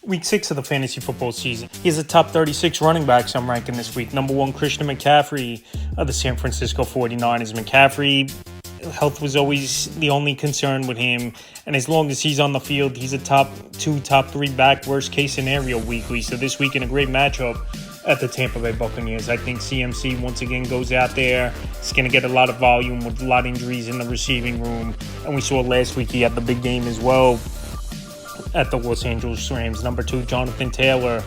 Week 6 of the fantasy football season. He has the top 36 running backs I'm ranking this week. Number 1, Christian McCaffrey of the San Francisco 49ers. McCaffrey, health was always the only concern with him. And as long as he's on the field, he's a top 2, top 3 back, worst case scenario weekly. So this week in a great matchup at the Tampa Bay Buccaneers. I think CMC once again goes out there. He's going to get a lot of volume with a lot of injuries in the receiving room. And we saw last week he had the big game as well at the Los Angeles Rams. Number 2, Jonathan Taylor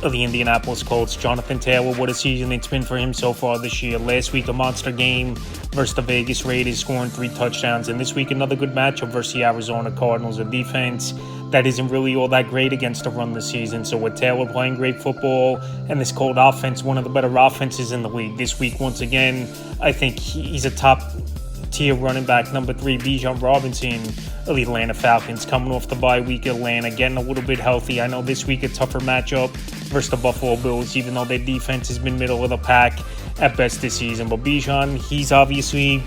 of the Indianapolis Colts. Jonathan Taylor, what a season it's been for him so far this year. Last week, a monster game versus the Vegas Raiders, scoring 3 touchdowns. And this week, another good matchup versus the Arizona Cardinals, a defense that isn't really all that great against the run this season. So with Taylor playing great football and this Colt offense, one of the better offenses in the league. This week, once again, I think he's a top-tier running back. Number 3, Bijan Robinson of the Atlanta Falcons, coming off the bye week. Atlanta getting a little bit healthy. I know this week a tougher matchup versus the Buffalo Bills, even though their defense has been middle of the pack at best this season. But Bijan, he's obviously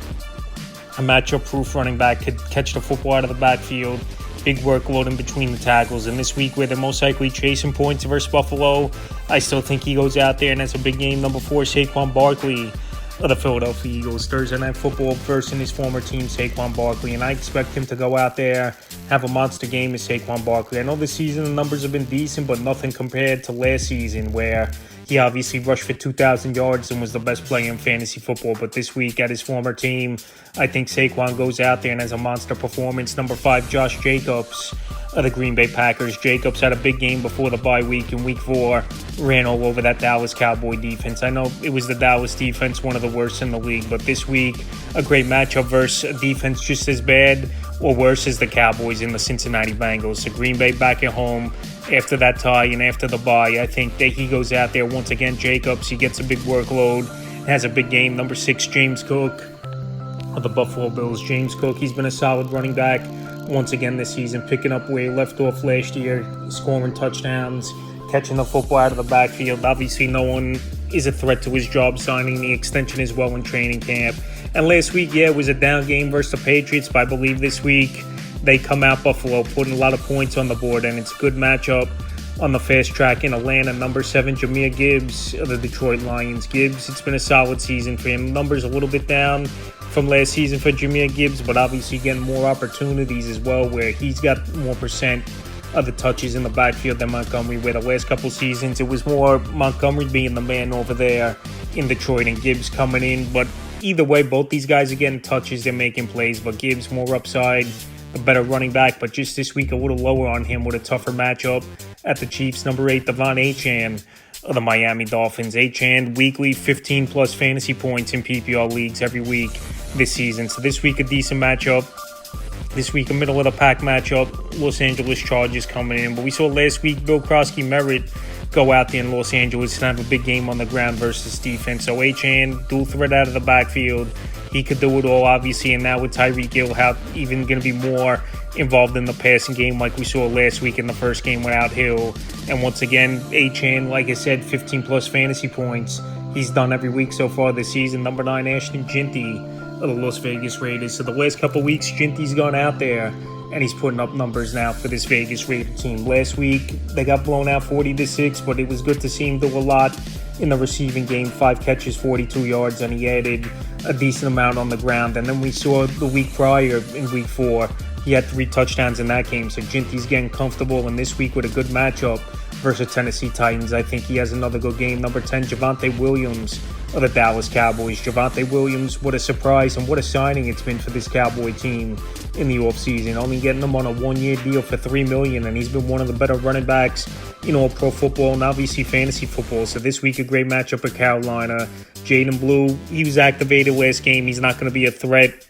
a matchup-proof running back, could catch the football out of the backfield, big workload in between the tackles. And this week, where they're most likely chasing points versus Buffalo, I still think he goes out there and has a big game. Number 4, Saquon Barkley of the Philadelphia Eagles. Thursday Night Football versus his former team, Saquon Barkley. And I expect him to go out there, have a monster game as Saquon Barkley. I know this season the numbers have been decent, but nothing compared to last season, where he obviously rushed for 2,000 yards and was the best player in fantasy football. But this week at his former team, I think Saquon goes out there and has a monster performance. Number 5, Josh Jacobs of the Green Bay Packers. Jacobs had a big game before the bye week in week 4, ran all over that Dallas Cowboy defense. I know it was the Dallas defense, one of the worst in the league, but this week, a great matchup versus a defense just as bad or worse as the Cowboys in the Cincinnati Bengals. So Green Bay back at home after that tie and after the bye. I think that he goes out there once again. Jacobs, he gets a big workload, has a big game. Number 6, James Cook of the Buffalo Bills. James Cook, he's been a solid running back once again this season, picking up where he left off last year, scoring touchdowns, catching the football out of the backfield. Obviously, no one is a threat to his job, signing the extension as well in training camp. And last week, it was a down game versus the Patriots, but I believe this week they come out Buffalo, putting a lot of points on the board, and it's a good matchup on the fast track in Atlanta. Number 7, Jahmyr Gibbs of the Detroit Lions. Gibbs, it's been a solid season for him. Numbers a little bit down from last season for Jahmyr Gibbs, but obviously getting more opportunities as well, where he's got more percent of the touches in the backfield than Montgomery, where the last couple seasons it was more Montgomery being the man over there in Detroit and Gibbs coming in. But either way, both these guys are getting touches, they're making plays, but Gibbs more upside, a better running back, but just this week a little lower on him with a tougher matchup at the Chiefs. Number 8, Devon Achane of the Miami Dolphins. Achane, weekly 15-plus fantasy points in PPR leagues every week this season. So this week a decent matchup. This week a middle-of-the-pack matchup. Los Angeles Chargers coming in. But we saw last week Bill Krosky-Merritt go out there in Los Angeles and have a big game on the ground versus defense. So Achane, dual threat out of the backfield. He could do it all, obviously, and now with Tyreek Hill, even going to be more involved in the passing game like we saw last week in the first game without Hill. And once again, Achane, like I said, 15-plus fantasy points he's done every week so far this season. Number 9, Ashton Jeanty of the Las Vegas Raiders. So the last couple weeks, Jeanty's gone out there and he's putting up numbers now for this Vegas Raider team. Last week, they got blown out 40-6, but it was good to see him do a lot in the receiving game. 5 catches, 42 yards, and he added a decent amount on the ground. And then we saw the week prior in week 4, he had 3 touchdowns in that game. So Jeanty's getting comfortable, and this week with a good matchup versus Tennessee Titans, I think he has another good game. Number 10, Javonte Williams of the Dallas Cowboys. Javonte Williams, what a surprise and what a signing it's been for this Cowboy team in the offseason. Only getting him on a 1-year deal for $3 million, and he's been one of the better running backs in all pro football and obviously fantasy football. So this week, a great matchup at Carolina. Jaden Blue, he was activated last game. He's not going to be a threat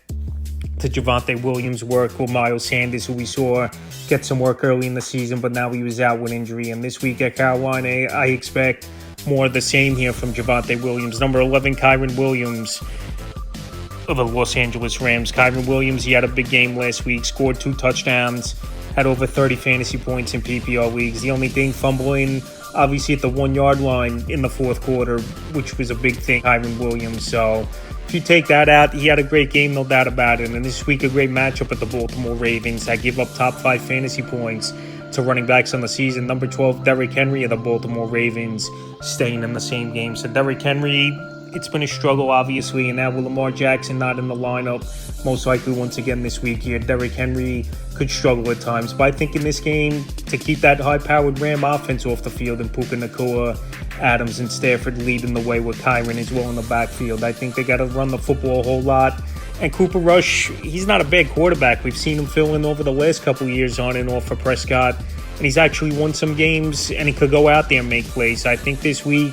to Javonte Williams' work or Miles Sanders, who we saw get some work early in the season, but now he was out with injury. And this week at Carolina, I expect more of the same here from Javonte Williams. Number 11, Kyren Williams of the Los Angeles Rams. Kyren Williams, he had a big game last week, scored 2 touchdowns, had over 30 fantasy points in PPR leagues. The only thing, fumbling obviously at the 1-yard line in the fourth quarter, which was a big thing, Kyren Williams. So if you take that out, he had a great game, no doubt about it. And this week, a great matchup at the Baltimore Ravens. I give up top 5 fantasy points to running backs on the season. Number 12, Derrick Henry of the Baltimore Ravens, staying in the same game. So Derrick Henry, it's been a struggle, obviously, and now with Lamar Jackson not in the lineup, most likely once again this week here, Derrick Henry could struggle at times. But I think in this game, to keep that high-powered Ram offense off the field and Puka Nacua, Adams, and Stafford leading the way with Kyren as well in the backfield, I think they got to run the football a whole lot. And Cooper Rush, he's not a bad quarterback. We've seen him fill in over the last couple of years on and off for Prescott, and he's actually won some games, and he could go out there and make plays. I think this week,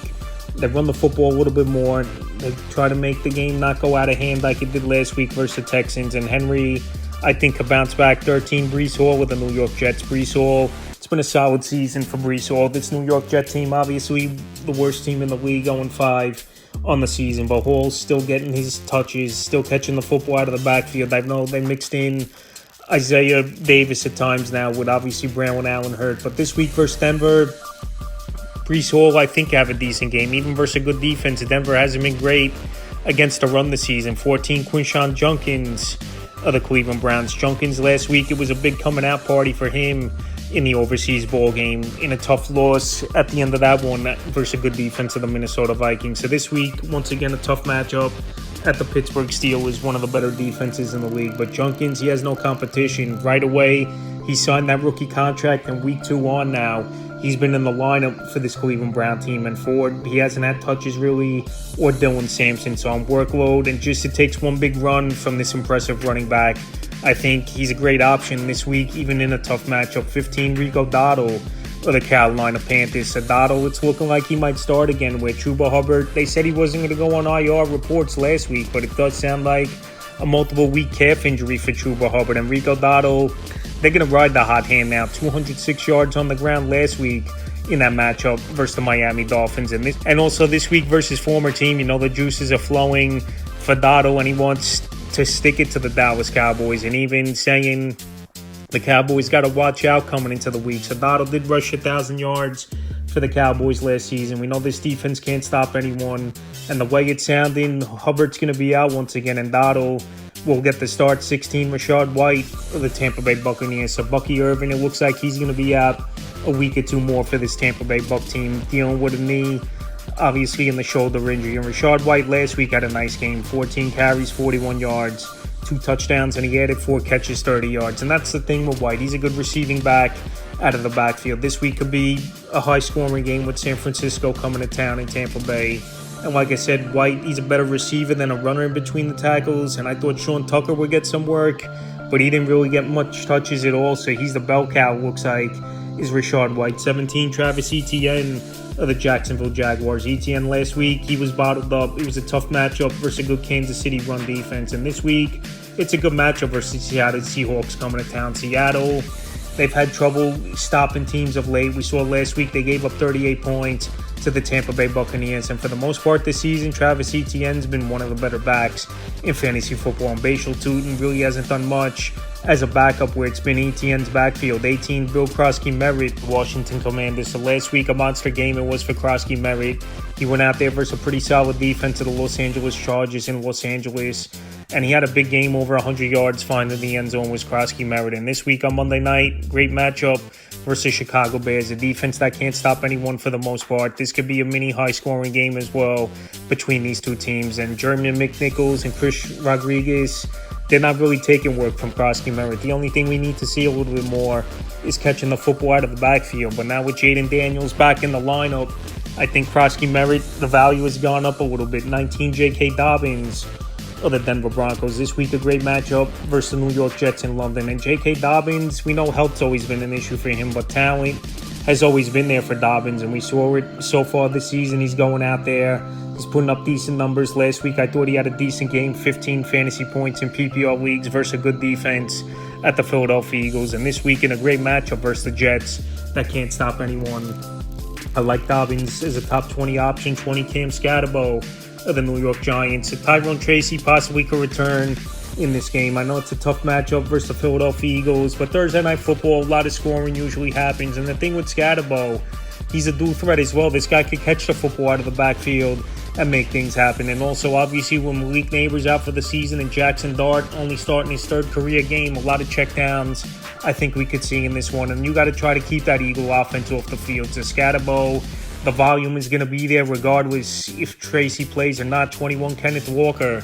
they run the football a little bit more. They try to make the game not go out of hand like it did last week versus the Texans. And Henry, I think, could bounce back. 13, Breece Hall with the New York Jets. Breece Hall, it's been a solid season for Breece Hall. This New York Jet team, obviously the worst team in the league, 0-5 on the season. But Hall's still getting his touches, still catching the football out of the backfield. I know they mixed in Isaiah Davis at times now with obviously Brown Allen hurt. But this week versus Denver, Breece Hall, I think, have a decent game. Even versus a good defense, Denver hasn't been great against the run this season. 14, Quinshon Judkins of the Cleveland Browns. Judkins last week, it was a big coming out party for him in the overseas bowl game in a tough loss at the end of that one versus a good defense of the Minnesota Vikings. So this week, once again, a tough matchup at the Pittsburgh Steelers, one of the better defenses in the league. But Judkins, he has no competition. Right away, he signed that rookie contract, and week 2 on now, he's been in the lineup for this Cleveland Brown team. And Ford, he hasn't had touches really, or Dylan Sampson. So on workload, and just it takes one big run from this impressive running back. I think he's a great option this week, even in a tough matchup. 15, Rico Dowdle of the Carolina Panthers. So Dowdle, it's looking like he might start again with Chuba Hubbard. They said he wasn't going to go on IR reports last week, but it does sound like a multiple-week calf injury for Chuba Hubbard. And Rico Dowdle, they're going to ride the hot hand now. 206 yards on the ground last week in that matchup versus the Miami Dolphins. And also this week versus former team, you know, the juices are flowing for Dowdle, and he wants to stick it to the Dallas Cowboys, and even saying the Cowboys got to watch out coming into the week. So Dowdle did rush 1,000 yards for the Cowboys last season. We know this defense can't stop anyone, and the way it's sounding, Hubbard's going to be out once again, and Dowdle will get the start. 16, Rachaad White of the Tampa Bay Buccaneers. So Bucky Irvin, it looks like he's going to be out a week or two more for this Tampa Bay Buc team, dealing with a knee, obviously, in the shoulder injury. And Rachaad White last week had a nice game. 14 carries, 41 yards, 2 touchdowns, and he added 4 catches, 30 yards. And that's the thing with White. He's a good receiving back out of the backfield. This week could be a high-scoring game with San Francisco coming to town in Tampa Bay. And like I said, White, he's a better receiver than a runner in between the tackles. And I thought Sean Tucker would get some work, but he didn't really get much touches at all. So he's the bell cow, looks like, is Rachaad White. 17, Travis Etienne of the Jacksonville Jaguars. Etienne last week, he was bottled up. It was a tough matchup versus a good Kansas City run defense. And this week, it's a good matchup versus Seattle Seahawks coming to town. Seattle, they've had trouble stopping teams of late. We saw last week they gave up 38 points to the Tampa Bay Buccaneers. And for the most part this season, Travis Etienne's been one of the better backs in fantasy football. And Bashal Tutin really hasn't done much as a backup where it's been Etienne's backfield. 18, Bill Krosky-Merritt, Washington Commanders. So last week, a monster game it was for Krosky-Merritt. He went out there versus a pretty solid defense of the Los Angeles Chargers in Los Angeles, and he had a big game, over 100 yards, finding the end zone was Krosky-Merritt. And this week on Monday night, great matchup versus Chicago Bears, a defense that can't stop anyone for the most part. This could be a mini high-scoring game as well between these two teams. And Jeremy McNichols and Chris Rodriguez, they're not really taking work from Krosky-Merritt. The only thing we need to see a little bit more is catching the football out of the backfield. But now with Jaden Daniels back in the lineup, I think Krosky-Merritt, the value has gone up a little bit. 19, J.K. Dobbins of the Denver Broncos. This week, a great matchup versus the New York Jets in London. And J.K. Dobbins, we know health's always been an issue for him, but talent has always been there for Dobbins. And we saw it so far this season. He's going out there. He's putting up decent numbers. Last week, I thought he had a decent game, 15 fantasy points in PPR leagues versus a good defense at the Philadelphia Eagles. And this week, in a great matchup versus the Jets that can't stop anyone, I like Dobbins as a top 20 option. 20, Cam Scatterbo of the New York Giants. Tyrone Tracy possibly could return in this game. I know it's a tough matchup versus the Philadelphia Eagles, but Thursday Night Football, a lot of scoring usually happens. And the thing with Scatterbo, he's a dual threat as well. This guy could catch the football out of the backfield and make things happen. And also, obviously, when Malik Neighbors out for the season and Jackson Dart only starting his third career game, a lot of checkdowns I think we could see in this one. And you got to try to keep that Eagle offense off the field. So Scatterbo, the volume is going to be there regardless if Tracy plays or not. 21, Kenneth Walker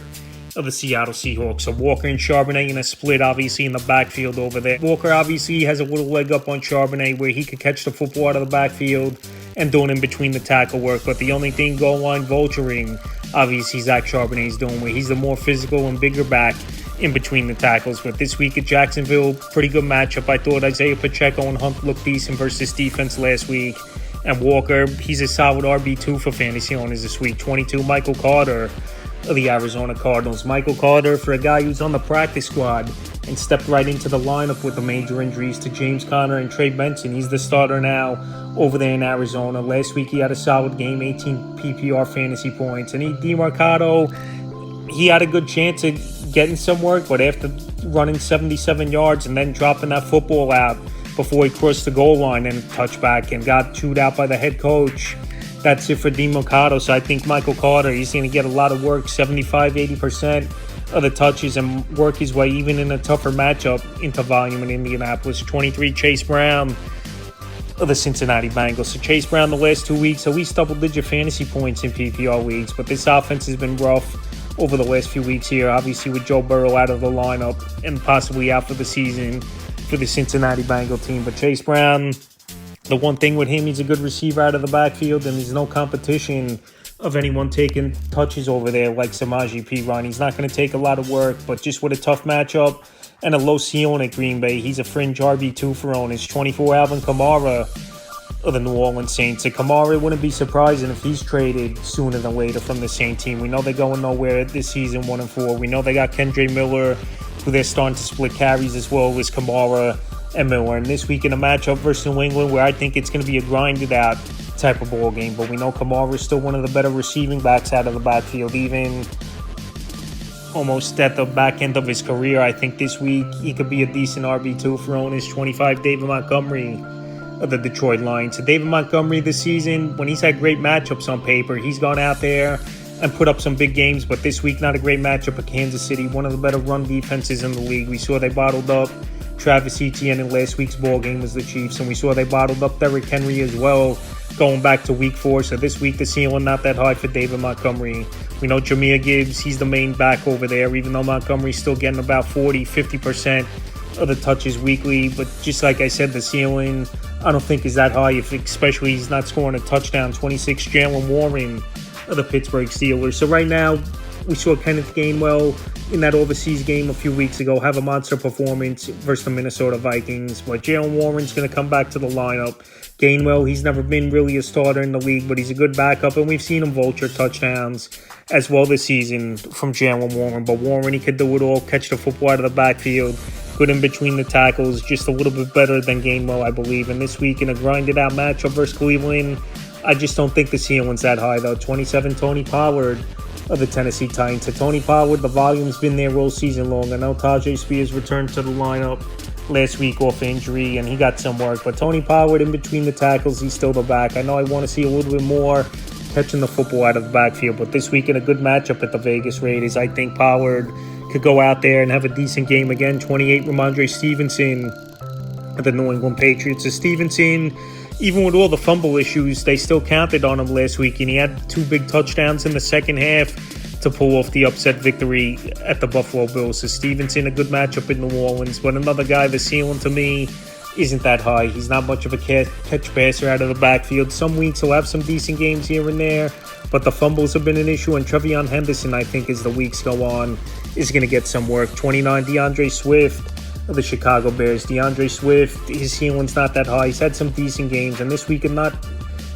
of the Seattle Seahawks. So Walker and Charbonnet in a split, obviously, in the backfield over there. Walker obviously has a little leg up on Charbonnet where he could catch the football out of the backfield and doing in between the tackle work. But the only thing goal line vulturing, obviously, Zach Charbonnet is doing where he's the more physical and bigger back in between the tackles. But this week at Jacksonville, pretty good matchup. I thought Isaiah Pacheco and Hunt looked decent versus defense last week. And Walker, he's a solid RB2 for fantasy owners this week. 22, Michael Carter of the Arizona Cardinals. Michael Carter, for a guy who's on the practice squad and stepped right into the lineup with the major injuries to James Conner and Trey Benson. He's the starter now over there in Arizona. Last week he had a solid game, 18 PPR fantasy points. And DeMarcado, he had a good chance of getting some work, but after running 77 yards and then dropping that football out before he crossed the goal line and touchback and got chewed out by the head coach, that's it for DeMarcado. So I think Michael Carter, he's going to get a lot of work, 75-80% of the touches, and work his way even in a tougher matchup into volume in Indianapolis. 23, Chase Brown of the Cincinnati Bengals. So Chase Brown the last 2 weeks, at least double-digit fantasy points in PPR leagues, but this offense has been rough over the last few weeks here, obviously with Joe Burrow out of the lineup and possibly out for the season for the Cincinnati Bengal team. But Chase Brown, the one thing with him, he's a good receiver out of the backfield, and there's no competition of anyone taking touches over there like Samaje Perine. He's not going to take a lot of work, but just with a tough matchup and a low ceiling at Green Bay, he's a fringe RB2 for owners. 24, Alvin Kamara of the New Orleans Saints. And Kamara, wouldn't be surprising if he's traded sooner than later from the Saint team. We know they're going nowhere this season, 1-4. We know they got Kendre Miller, who they're starting to split carries as well as Kamara and Miller. And this week in a matchup versus New England, where I think it's going to be a grinded out type of ball game, but we know Kamara is still one of the better receiving backs out of the backfield, even almost at the back end of his career. I think this week he could be a decent RB2 for owners. 25, David Montgomery of the Detroit Lions. So David Montgomery this season, when he's had great matchups on paper, he's gone out there and put up some big games, but this week not a great matchup at Kansas City, one of the better run defenses in the league. We saw they bottled up Travis Etienne in last week's ball game was the Chiefs, and we saw they bottled up Derrick Henry as well going back to week 4. So this week the ceiling not that high for David Montgomery. We know Jahmyr Gibbs, he's the main back over there, even though Montgomery's still getting about 40-50% of the touches weekly. But just like I said, the ceiling I don't think is that high, if especially he's not scoring a touchdown. 26, Jaylen Warren of the Pittsburgh Steelers. So right now we saw Kenneth Gainwell in that overseas game a few weeks ago have a monster performance versus the Minnesota Vikings. But Jaylen Warren's going to come back to the lineup. Gainwell, he's never been really a starter in the league, but he's a good backup, and we've seen him vulture touchdowns as well this season from Jaylen Warren. But Warren, he could do it all, catch the football out of the backfield, good in between the tackles, just a little bit better than Gainwell, I believe. And this week in a grinded-out matchup versus Cleveland, I just don't think the ceiling's that high, though. 27, Tony Pollard of the Tennessee Titans. So Tony Pollard, the volume's been there all season long. I know Tajay Spears returned to the lineup last week off injury, and he got some work. But Tony Pollard, in between the tackles, he's still the back. I know I want to see a little bit more catching the football out of the backfield, but this week in a good matchup at the Vegas Raiders, I think Pollard could go out there and have a decent game again. 28, Ramondre Stevenson of the New England Patriots. So Stevenson, even with all the fumble issues, they still counted on him last week, and he had 2 big touchdowns in the second half to pull off the upset victory at the Buffalo Bills. So Stevenson, a good matchup in New Orleans, but another guy, the ceiling to me isn't that high. He's not much of a catch passer out of the backfield. Some weeks he'll have some decent games here and there, but the fumbles have been an issue, and Trevion Henderson, I think, as the weeks go on, is going to get some work. 29, DeAndre Swift of the Chicago Bears. DeAndre Swift, his ceiling's not that high. He's had some decent games, and this week not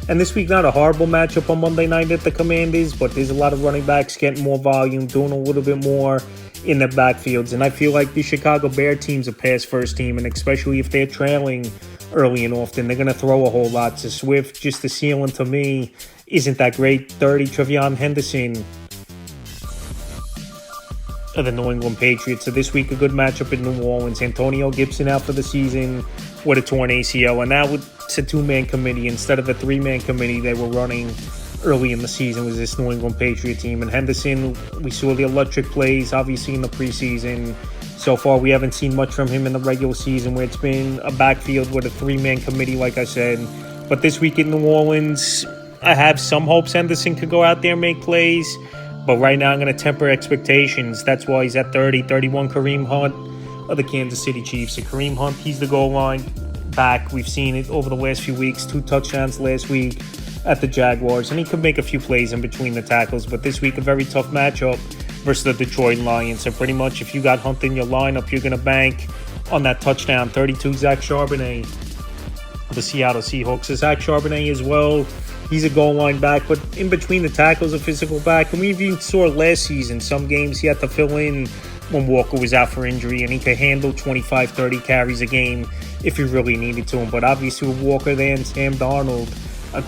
a horrible matchup on Monday night at the Commanders, but there's a lot of running backs getting more volume, doing a little bit more in the backfields. And I feel like the Chicago Bear team's a pass-first team, and especially if they're trailing early and often, they're going to throw a whole lot. So Swift, just the ceiling to me isn't that great. 30, Trevion Henderson of the New England Patriots. So this week, a good matchup in New Orleans. Antonio Gibson out for the season with a torn ACL, and now it's a 2-man committee instead of a 3-man committee they were running early in the season was this New England Patriot team. And Henderson, we saw the electric plays, obviously, in the preseason. So far, we haven't seen much from him in the regular season, where it's been a backfield with a three-man committee, like I said. But this week in New Orleans, I have some hopes Henderson could go out there and make plays. But right now, I'm going to temper expectations. That's why he's at 31 Kareem Hunt of the Kansas City Chiefs. So Kareem Hunt, he's the goal line back. We've seen it over the last few weeks. 2 touchdowns last week at the Jaguars. And he could make a few plays in between the tackles. But this week, a very tough matchup versus the Detroit Lions. So pretty much, if you got Hunt in your lineup, you're going to bank on that touchdown. 32, Zach Charbonnet, the Seattle Seahawks. So Zach Charbonnet as well. He's a goal line back, but in between the tackles, a physical back. And we even saw last season, some games he had to fill in when Walker was out for injury, and he could handle 25, 30 carries a game if he really needed to. But obviously with Walker there and Sam Darnold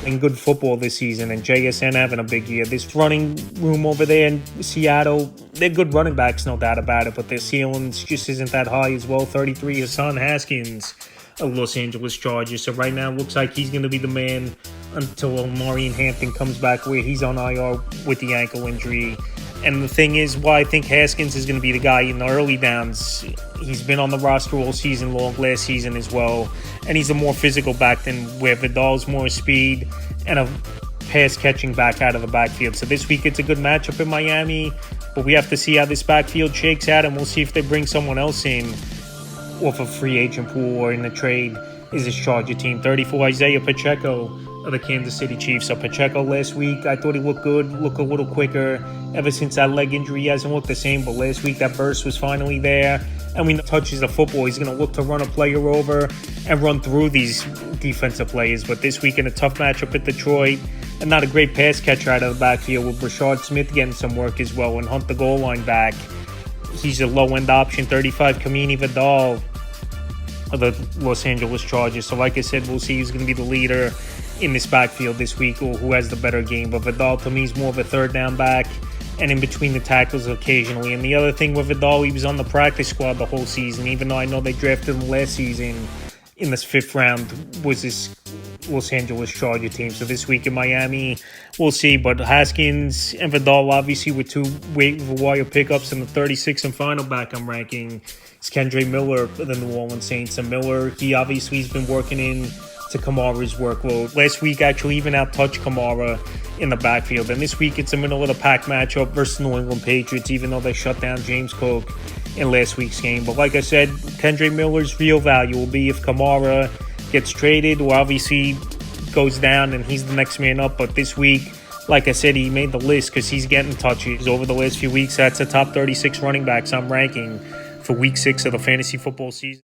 in good football this season, and JSN having a big year, this running room over there in Seattle, they're good running backs, no doubt about it, but their ceilings just isn't that high as well. 33, Hassan Haskins of Los Angeles Chargers. So right now it looks like he's going to be the man until Maureen Hampton comes back, where he's on IR with the ankle injury. And the thing is, why I think Haskins is going to be the guy in the early downs, he's been on the roster all season long, last season as well, and he's a more physical back than where Vidal's more speed and a pass-catching back out of the backfield. So this week it's a good matchup in Miami, but we have to see how this backfield shakes out, and we'll see if they bring someone else in off a free agent pool or in the trade is this Charger team. 34, Isaiah Pacheco of the Kansas City Chiefs. So Pacheco last week, I thought he looked good, looked a little quicker. Ever since that leg injury, he hasn't looked the same, but last week that burst was finally there. And when he touches the football, he's going to look to run a player over and run through these defensive players. But this week in a tough matchup at Detroit, and not a great pass catcher out of the backfield, with Rashard Smith getting some work as well, and Hunt the goal line back. He's a low-end option. 35, Kamini Vidal of the Los Angeles Chargers. So like I said, we'll see who's going to be the leader in this backfield this week, or who has the better game. But Vidal, to me, is more of a third down back and in between the tackles occasionally. And the other thing with Vidal, he was on the practice squad the whole season, even though I know they drafted him last season in this 5th round, was this Los Angeles Charger team. So this week in Miami, we'll see. But Haskins and Vidal, obviously, with 2 waiver wire pickups, in the 36th and final back I'm ranking is Kendre Miller of the New Orleans Saints. And Miller, he obviously has been working in to Kamara's workload. Last week, actually, even out-touched Kamara in the backfield. And this week, it's a middle-of-the-pack matchup versus New England Patriots, even though they shut down James Cook in last week's game. But like I said, Kendre Miller's real value will be if Kamara gets traded, or obviously goes down and he's the next man up. But this week, like I said, he made the list because he's getting touches over the last few weeks. That's the top 36 running backs I'm ranking for week 6 of the fantasy football season.